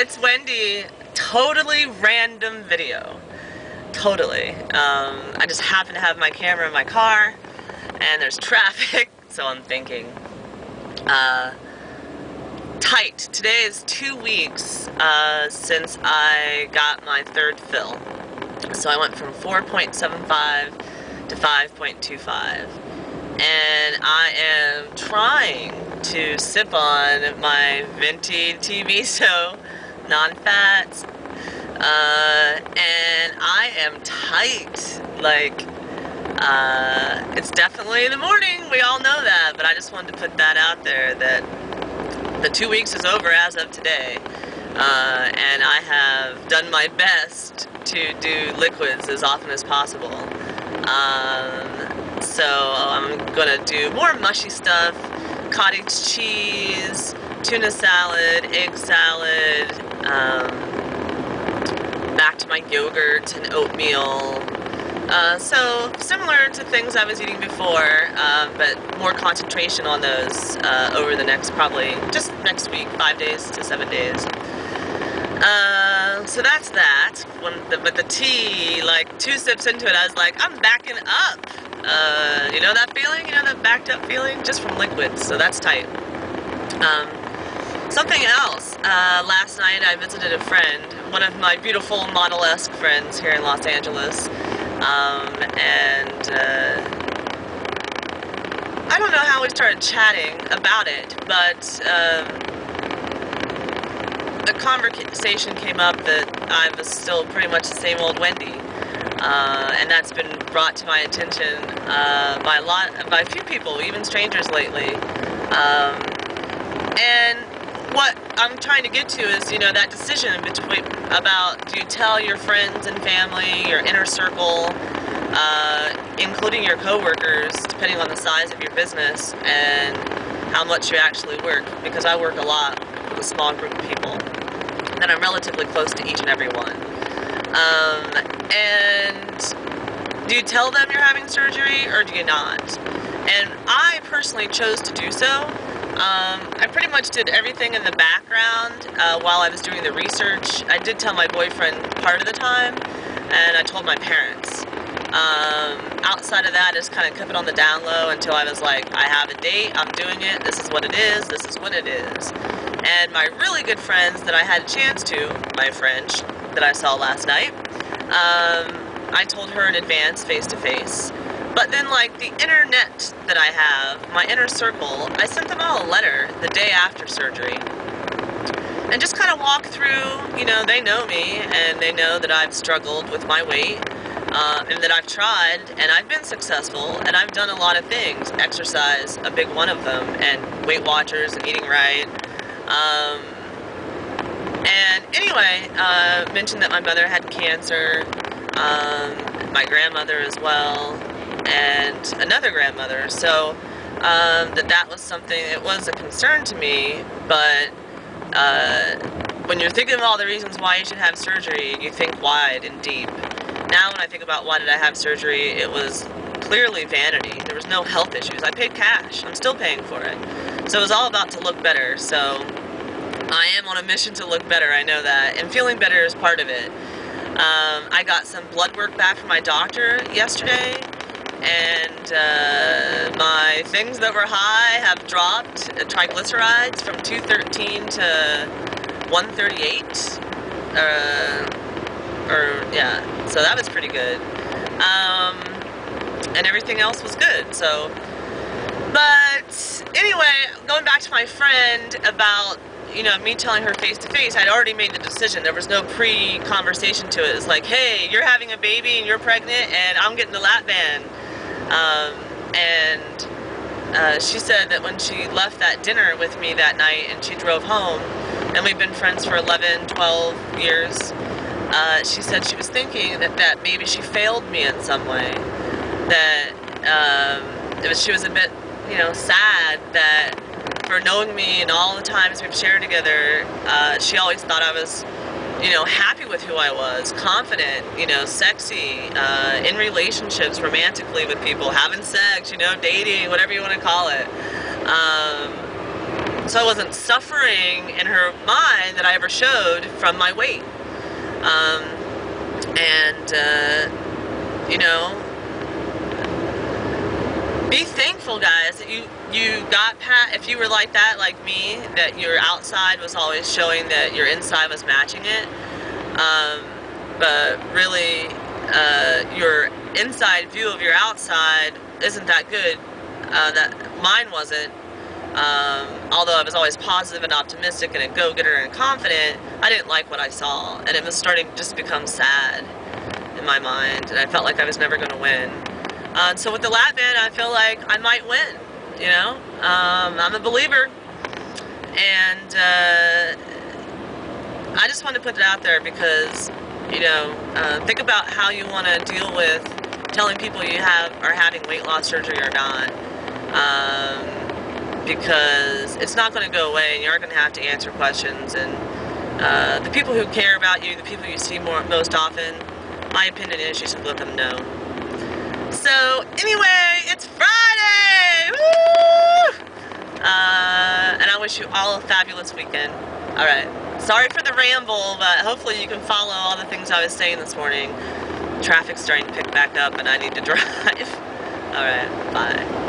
It's Wendy. Totally random video. Totally. I just happen to have my camera in my car, and there's traffic, so I'm thinking. Tight. Today is 2 weeks since I got my third fill. So I went from 4.75 to 5.25. And I am trying to sip on my vanity TV show, non-fats, and I am tight. Like, it's definitely in the morning, we all know that, but I just wanted to put that out there that the 2 weeks is over as of today, and I have done my best to do liquids as often as possible. So I'm gonna do more mushy stuff, cottage cheese, tuna salad, egg salad, back to my yogurt and oatmeal. So similar to things I was eating before, but more concentration on those over the next, probably just next week, 5 days to 7 days. So that's that. But the tea, like 2 sips into it, I was like, I'm backing up. You know that feeling? You know that backed up feeling? Just from liquids, so that's tight. Something else. Last night I visited a friend, one of my beautiful model-esque friends here in Los Angeles. And I don't know how we started chatting about it, but the conversation came up that I was still pretty much the same old Wendy, and that's been brought to my attention by a few people, even strangers lately. And what I'm trying to get to is, you know, that decision between about, do you tell your friends and family, your inner circle, including your coworkers, depending on the size of your business and how much you actually work, because I work a lot with a small group of people, and I'm relatively close to each and every one. And do you tell them you're having surgery, or do you not? And I personally chose to do so. I pretty much did everything in the background while I was doing the research. I did tell my boyfriend part of the time, and I told my parents. Outside of that, I just kind of kept it on the down low until I was like, I have a date, I'm doing it, this is what it is, this is when it is. And my really good friends that I had a chance to, my French, that I saw last night, I told her in advance, face-to-face. But then, like, the internet that I have, my inner circle, I sent them all a letter the day after surgery. And just kind of walk through, you know, they know me, and they know that I've struggled with my weight, and that I've tried, and I've been successful, and I've done a lot of things. Exercise, a big one of them, and Weight Watchers, and eating right. And anyway, mentioned that my mother had cancer, my grandmother as well, and another grandmother, so that was something, it was a concern to me, but when you're thinking of all the reasons why you should have surgery, you think wide and deep. Now when I think about why did I have surgery, it was clearly vanity. There was no health issues. I paid cash. I'm still paying for it. So it was all about to look better, so I am on a mission to look better, I know that, and feeling better is part of it. I got some blood work back from my doctor yesterday, and my things that were high have dropped, triglycerides from 213 to 138, yeah, so that was pretty good, and everything else was good, so, but anyway, going back to my friend about, you know, me telling her face-to-face, I'd already made the decision. There was no pre-conversation to it. It's like, hey, you're having a baby and you're pregnant and I'm getting the lap band. She said that when she left that dinner with me that night and she drove home, and we've been friends for 11, 12 years, she said she was thinking that maybe she failed me in some way. That she was a bit, you know, sad that for knowing me and all the times we've shared together, she always thought I was, you know, happy with who I was, confident, you know, sexy, in relationships, romantically with people, having sex, you know, dating, whatever you want to call it. so I wasn't suffering in her mind that I ever showed from my weight. You know, be thankful, guys, that you got past, if you were like that, like me, that your outside was always showing that your inside was matching it. But really, your inside view of your outside isn't that good. That mine wasn't. Although I was always positive and optimistic and a go-getter and confident, I didn't like what I saw, and it was starting to just become sad in my mind, and I felt like I was never going to win. So with the lap band, I feel like I might win. You know, I'm a believer, and I just wanted to put it out there because, you know, think about how you want to deal with telling people you are having weight loss surgery or not. Because it's not going to go away, and you are going to have to answer questions, and the people who care about you, the people you see most often, my opinion is you should let them know. So anyway, it's Friday! Woo! And I wish you all a fabulous weekend. Alright, sorry for the ramble, but hopefully you can follow all the things I was saying this morning. Traffic's starting to pick back up and I need to drive. Alright, bye.